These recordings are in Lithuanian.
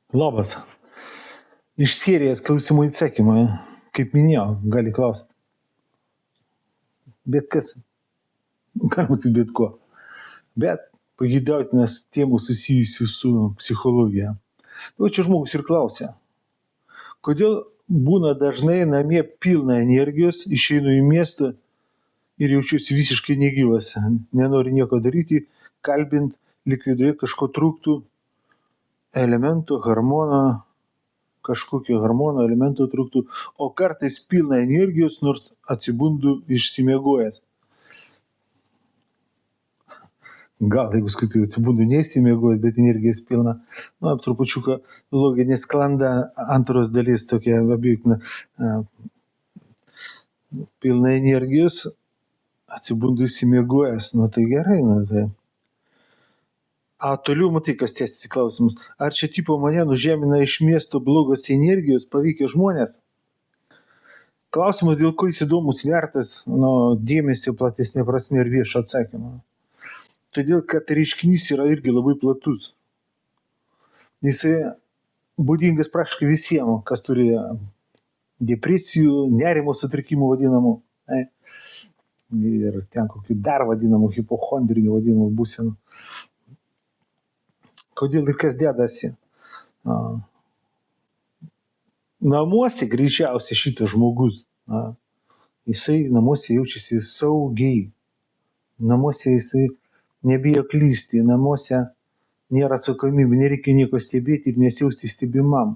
Labas. Iš serijos klausimų atsakymą, kaip minėjau, gali klausti. Bet kas, galima sakyti bet ko. Bet pageidautinas temų susijusių su psichologija. O čia žmogus ir klausia, kodėl būna dažnai namie pilna energijos, išeinu į miestą ir jaučiuosi visiškai negyvas, nenoriu nieko daryti, kalbint, lyg viduje kažko trūktų, elemento, hormono, kažkokio hormono elemento trūktų, o kartais pilna energijos, nors atsibundu išsimiegojęs. Gal, jeigu skaitai, atsibundu neišsimiegojęs, bet energijos pilna. Trupučiuką loginė sklanda antros dalis tokia objektina. Pilna energijos, atsibundu išsimiegojęs. Tai gerai, tai. A toliau matai, kas tęsiasi klausimus. Ar čia tipo mane nužemina iš miesto blogos energijos paveikia žmonės? Klausimas, dėl ko jis įdomus, vertas dėmesio platesnė prasme ir viešo atsakymą. Todėl, kad reiškinys yra irgi labai platus. Jisai būdingas praktiškai visiems, kas turi depresijų, nerimo sutrikimų vadinamų. Ir ten kokių dar vadinamų, hipochondrinių vadinamų būsenų. Kodėl ir kas dedasi? Namuose greičiausiai šitas žmogus, jisai namuose jaučiasi saugiai. Namuose jisai nebijo klysti, namuose nėra atsakomybė, nereikia nieko stebėti ir nesijausti stebimam.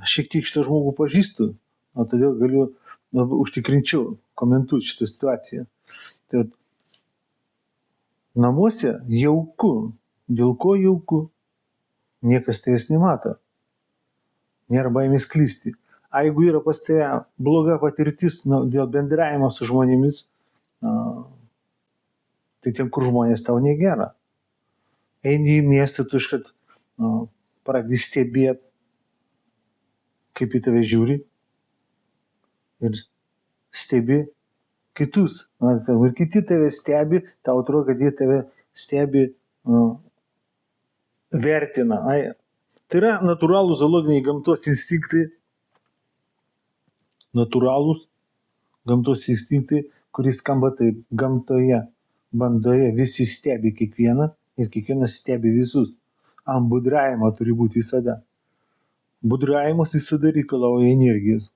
Šiek tiek šitą žmogų pažįstu, todėl galiu užtikrinčiau komentuoti šitą situaciją. Tai namuose jauku. Dėl ko jauku? Niekas tavęs nemato. Nėra baimės klysti. A jeigu yra pas tave bloga patirtis dėl bendravimo su žmonėmis, tai tiem, kur žmonės tau negera. Eini į miestą, tu iškart pradedi stebėti, kaip į tave žiūri ir stebi kitus. Ir kiti tave stebi, tau atrodo, kad jie tave stebi, vertina. Tai yra natūralūs zoologiniai gamtos instinktai, kuris skamba taip: gamtoje, bandoje visi stebi kiekvieną ir kiekvienas stebi visus. Ant budravimo turi būti visada. Budravimas visada reikalauja energijos.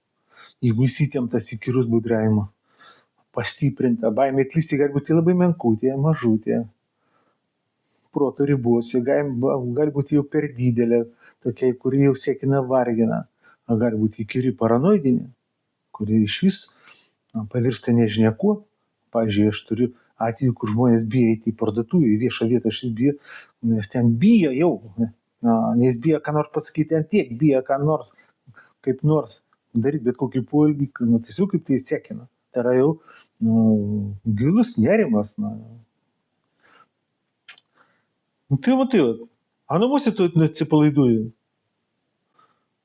Jeigu įsitemptas įkyrus budravimo, pastiprinta, baimė klysti gali būti labai menkutė, mažutė, proto ribose, gali būti jau per didelė, tokia, kuri jau siekina vargina, gali būti įkyri paranoidinė, kuri iš vis pavirsta nežinia kuo. Pavyzdžiui, aš turiu atvejų, kur žmonės bijo eiti į parduotuvę, į viešą vietą, aš vis bijo, nes ten bijo jau, nes bijo ką nors pasakyti, ant tiek bijo ką nors, kaip nors daryti, bet kokį poelgį, tiesiog kaip tai sekina. Tai yra jau gilus nerimas. A namuose tu neatsipalaiduoji.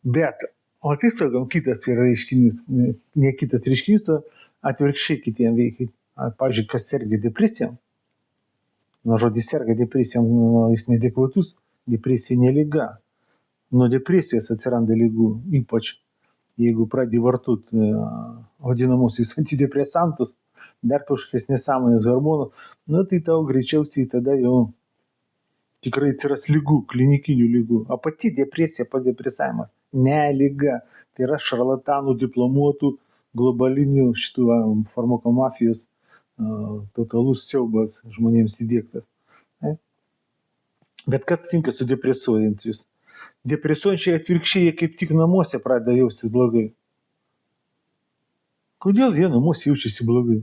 Bet, o tai sakom, kitas yra reiškinys, ne kitas reiškinys, atvirkščiai kitiem veikia. Pavyzdžiui, kas serga depresija, žodis serga depresija, jis neadekvatus, depresija ne liga. Nuo depresijos atsiranda ligų, ypač jeigu pradedi vartoti vadinamusius antidepresantus, dar kažkokias nesąmonės hormonų, tai tau greičiausiai tada jau tikrai atsiras ligų, klinikinių ligų. O pati depresija, padepresavimas, ne liga. Tai yra šarlatanų diplomuotų globalinių šitų farmakomafijos totalus siaubas žmonėms įdiegtas. Bet kas atsitinka su depresuojančiais? Depresuojančiai atvirkščiai, jie kaip tik namuose pradeda jaustis blogai. Kodėl jie namuose jaučiasi blogai?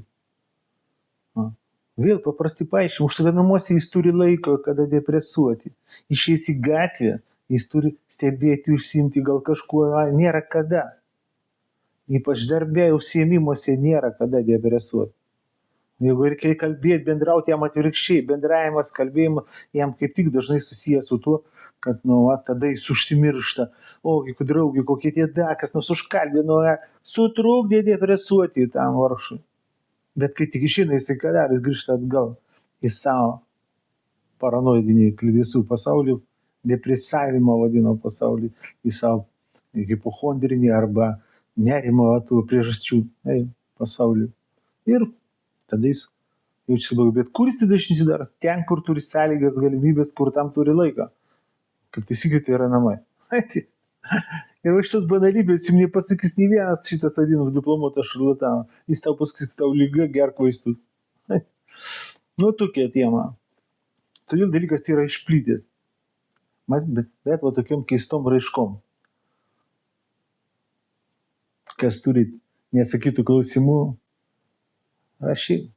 Vėl paprastai paaiškinau, už tada namuose jis turi laiko, kada depresuoti. Išeis į gatvę, jis turi stebėti, užsiimti gal kažkuo, nėra kada. Ypač darbė užsiėmimuose nėra kada depresuoti. Jeigu reikia kalbėti, bendrauti, jam atvirkščiai, bendravimas, kalbėjimas, jam kaip tik dažnai susijęs su tuo, kad tada jis užsimiršta. O, kokie draugai, kokie tie dakas, užkalbino, sutrukdė depresuoti tam vargšui. Bet kai tik išeina jisai kadaras grįžta atgal į savo paranoidinį kliedesių pasaulį, depresavimo vadino pasaulį į savo hipochondrinį arba nerimo tų priežasčių pasaulį. Ir tada jis jaučiasi blogai. Bet kur jis tada išsidaro? Ten, kur turi sąlygas, galimybės, kur tam turi laiką. Kaip taisyklė, tai yra namai. Ir va šitos banalybės jums nepasakys nei vienas šitas vadinamas diplomuotas šarlatanas. Jis tau pasakys, kad tau lyga, gerk vaistus. Nu, tokia tema. Todėl dalykas yra išplitęs. Bet va tokiom keistom raiškom. Kas turi neatsakytų klausimų, rašyk.